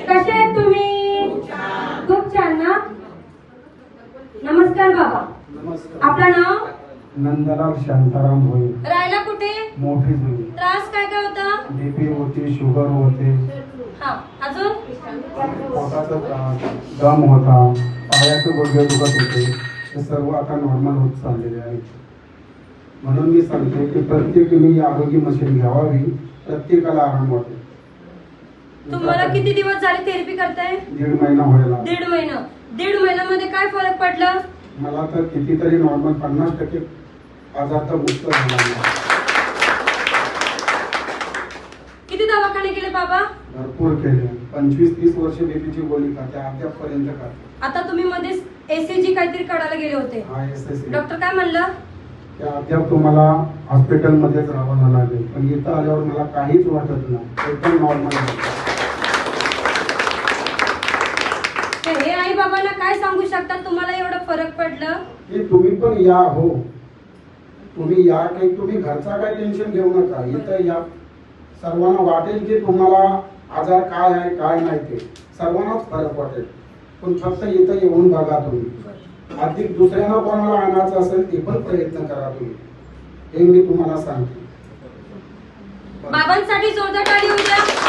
कसे आहेत तुम्ही? खूप छान ना. नमस्कार बाबा. नमस्कार. आपलं नाव? नंदलाल शांताराम होईल. राहायला कुठे? मोठी जुनी. त्रास काय काय होता? बीपी होती, शुगर होते, हा, अजून? पोटाचा त्रास, दम होता, पायाचे गुडघे दुखत होते. हे सर्व आता नॉर्मल होत चाललेले आहे. म्हणून मी सांगते की प्रत्येकाने ही आरोग्य मशीन घ्यावी. प्रत्येकाला आराम वाटेल. तुम्हाला किती दिवस झाले थेरपी करताय? 1.5 महिना व्हायला. 1.5 महिना. 1.5 महिन्यामध्ये काय फरक पडला? मला तर कितीतरी नॉर्मल 50% आजार तर मुक्त झाला. किती दवाखाने केले बाबा? भरपूर केले. 25-30 वर्ष बीपीची गोळी खाते, अद्यापपर्यंत खाते. आता तुम्ही मध्येच एसीजी काहीतरी काढायला गेले होते. हा, SSC. डॉक्टर काय म्हणलं? त्या अद्याप तुम्हाला हॉस्पिटलमध्येच राहावं लागेल, पण इथं आल्यावर मला काहीच वाटत नाही, एकदम नॉर्मल आहे. हे आई बाबांना काय सांगू शकतात तुम्हाला एवढं फरक पडलं? की तुम्ही पण या हो, तुम्ही या, काही तुम्ही घरचा काही टेन्शन घेऊ नका. इथं या, सर्वांना वाटेल की तुम्हाला आजार काय आहे काय नाही ते सर्वांनाच फरक वाटेल. पण फक्त इथं येऊन बघा तुम्ही. अधिक दुसऱ्यांना कोणाला आणायचं असेल ते पण प्रयत्न करा तुम्ही, हे मी तुम्हाला सांगते. बाबांसाठी जोरदार टाळी होऊ द्या.